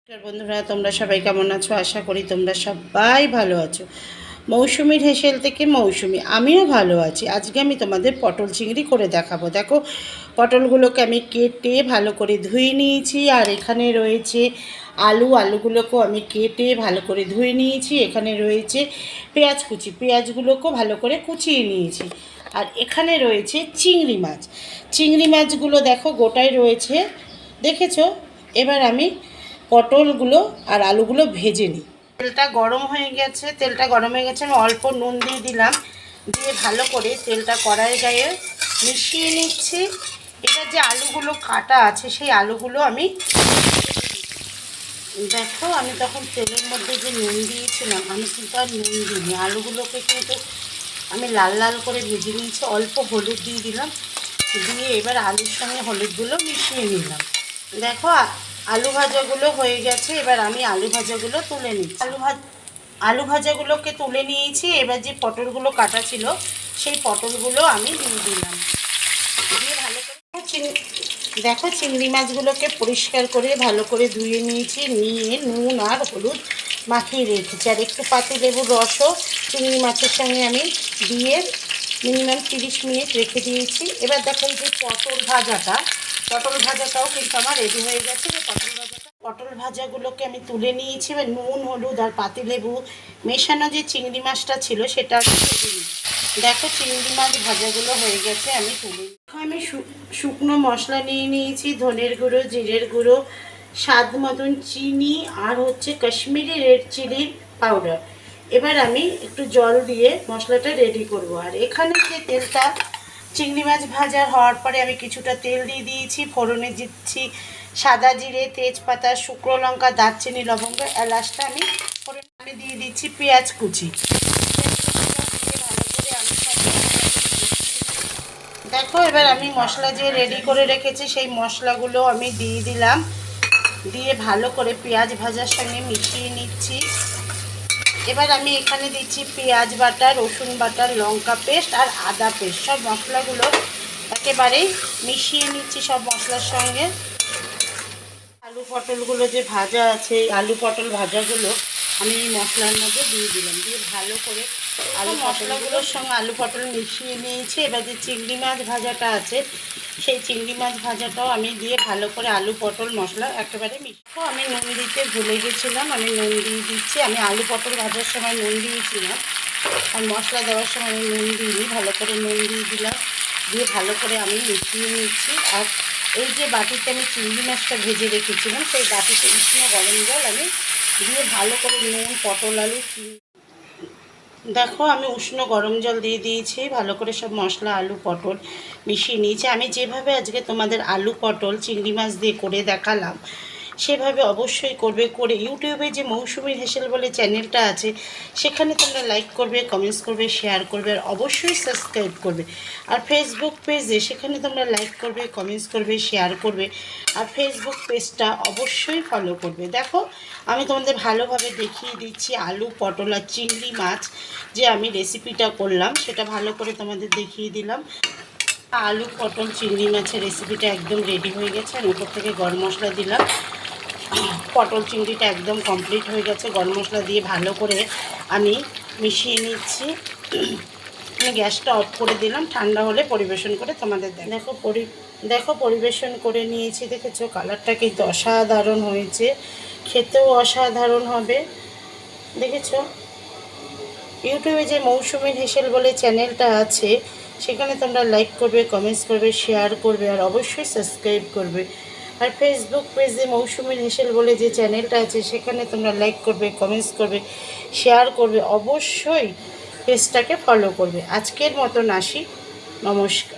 নমস্কার বন্ধুরা, তোমরা সবাই কেমন আছো? আশা করি তোমরা সবাই ভালো আছো। মৌসুমীর হেসেল থেকে মৌসুমী, আমিও ভালো আছি। আজকে আমি তোমাদের পটল চিংড়ি করে দেখাবো। দেখো, পটলগুলোকে আমি কেটে ভালো করে ধুয়ে নিয়েছি। আর এখানে রয়েছে আলুগুলোকেও আমি কেটে ভালো করে ধুয়ে নিয়েছি। এখানে রয়েছে পেঁয়াজ কুচি, পেঁয়াজগুলোকেও ভালো করে কুচিয়ে নিয়েছি। আর এখানে রয়েছে চিংড়ি মাছগুলো দেখো গোটায় রয়েছে, দেখেছো? এবার আমি পটলগুলো আর আলুগুলো ভেজে নিই। তেলটা গরম হয়ে গেছে, আমি অল্প নুন দিয়ে দিলাম, দিয়ে ভালো করে তেলটা কড়াইয়ের গায়ে মিশিয়ে নিচ্ছি। এবার যে আলুগুলো কাটা আছে সেই আলুগুলো আমি দেখো, আমি তখন তেলের মধ্যে যে নুন দিয়েছিলাম, আমি কিন্তু আর নুন দিইনি। আলুগুলোকে কিন্তু আমি লাল লাল করে ভেজে নিয়েছি। অল্প হলুদ দিয়ে দিলাম, দিয়ে এবার আলুর সঙ্গে হলুদগুলো মিশিয়ে নিলাম। দেখো, আলু ভাজাগুলো হয়ে গেছে। এবার আমি আলু ভাজাগুলো তুলে নিচ্ছি। আলু ভাজাগুলোকে তুলে নিয়েছি। এবার যে পটলগুলো কাটা ছিল সেই পটলগুলো আমি দিয়ে দিলাম, দিয়ে ভালো করে দেখো চিংড়ি মাছগুলোকে পরিষ্কার করে ভালো করে ধুয়ে নিয়েছি, নিয়ে নুন আর হলুদ মাখিয়ে রেখেছি। আর একটু পাতিলেবুর রসও চিংড়ি মাছের সঙ্গে আমি দিয়ে মিনিমাম 30 মিনিট রেখে দিয়েছি। এবার দেখো, এই যে পটল ভাজাটাও কিন্তু আমার রেডি হয়ে গেছে। যে পটল ভাজাগুলোকে আমি তুলে নিয়েছি। এবার নুন হলুদ আর পাতিলেবু মেশানো যে চিংড়ি মাছটা ছিল সেটা আমি ভেজে নিই। দেখো, চিংড়ি মাছ ভাজাগুলো হয়ে গেছে, আমি তুলে আমি শুকনো মশলা নিয়ে নিয়েছি, ধনের গুঁড়ো, জিরের গুঁড়ো, স্বাদ মতন চিনি, আর হচ্ছে কাশ্মীরি রেড চিলি পাউডার। এবার আমি একটু জল দিয়ে মশলাটা রেডি করব। আর এখানে যে তেলটা চিংড়ি মাছ ভাজা হওয়ার পরে আমি কিছুটা তেল দিয়ে দিয়েছি। ফোড়নে দিচ্ছি সাদা জিরে, তেজপাতা, শুকনো লঙ্কা, দারচিনি, লবঙ্গ, এলাচটা আমি দিয়ে দিচ্ছি পেঁয়াজ কুচি। দেখো, এবার আমি মশলা যে রেডি করে রেখেছি সেই মশলাগুলো আমি দিয়ে দিলাম, দিয়ে ভালো করে পেঁয়াজ ভাজার সঙ্গে মিশিয়ে নিচ্ছি। এবার আমি এখানে দিচ্ছি পেঁয়াজ বাটা, রসুন বাটা, লঙ্কা পেস্ট আর আদা পেস্ট। সব মশলাগুলো একেবারেই মিশিয়ে নিচ্ছি সব মশলার সঙ্গে। আলু পটলগুলো যে ভাজা আছে, আলু পটল ভাজাগুলো আমি এই মশলার মধ্যে দিয়ে দিলাম, দিয়ে ভালো করে আলু মশলাগুলোর সঙ্গে আলু পটল মিশিয়ে নিয়েছি। এবার যে চিংড়ি মাছ ভাজাটা আছে সেই চিংড়ি মাছ ভাজাটাও আমি দিয়ে ভালো করে আলু পটল মশলা একেবারে মিশিয়ে, আমি নুন দিতে ভুলে গেছিলাম, আমি নুন দিয়ে দিচ্ছি। আমি আলু পটল ভাজার সময় নুন দিয়েছিলাম, আর মশলা দেওয়ার সময় আমি নুন দিইনি। ভালো করে নুন দিয়ে দিলাম, দিয়ে ভালো করে আমি মিশিয়ে নিচ্ছি। আর এই যে বাটিতে আমি চিংড়ি মাছটা ভেজে রেখেছিলাম সেই বাটিতে উষ্ণ গরম জল আমি দিয়ে ভালো করে নুন, পটল, আলু, দেখো আমি উষ্ণ গরম জল দিয়ে দিয়েছি। ভালো করে সব মশলা, আলু, পটল মিশিয়ে নিয়েছি। আমি যেভাবে আজকে তোমাদের আলু পটল চিংড়ি মাছ দিয়ে করে দেখালাম সেভাবে অবশ্যই করবে। করে ইউটিউবে যে মৌসুমীর হেসেল বলে চ্যানেলটা আছে সেখানে তোমরা লাইক করবে, কমেন্টস করবে, শেয়ার করবে, আর অবশ্যই সাবস্ক্রাইব করবে। আর ফেসবুক পেজে সেখানে তোমরা লাইক করবে, কমেন্টস করবে, শেয়ার করবে, আর ফেসবুক পেজটা অবশ্যই ফলো করবে। দেখো, আমি তোমাদের ভালোভাবে দেখিয়ে দিচ্ছি আলু পটল আর চিংড়ি মাছ যে আমি রেসিপিটা করলাম সেটা ভালো করে তোমাদের দেখিয়ে দিলাম। আলু পটল চিংড়ি মাছের রেসিপিটা একদম রেডি হয়ে গেছে। আর উপর থেকে গরম মশলা দিলাম। পটল চিংড়িটা একদম কমপ্লিট হয়ে গেছে। গরম মশলা দিয়ে ভালো করে আমি মিশিয়ে নিচ্ছি। আমি গ্যাসটা অফ করে দিলাম, ঠান্ডা হলে পরিবেশন করে তোমাদের দেখো পরিবেশন করে নিয়েছি। দেখেছো, কালারটা কিন্তু অসাধারণ হয়েছে, খেতেও অসাধারণ হবে। দেখেছো, ইউটিউবে যে মৌসুমীর হেসেল বলে চ্যানেলটা আছে সেখানে তোমরা লাইক করবে, কমেন্টস করবে, শেয়ার করবে, আর অবশ্যই সাবস্ক্রাইব করবে। আর ফেসবুক পেজে মৌসুমীর হেসেল বলে যে চ্যানেলটা আছে সেখানে তোমরা লাইক করবে, কমেন্টস করবে, শেয়ার করবে, অবশ্যই পেজটাকে ফলো করবে। আজকের মতন আসি, নমস্কার।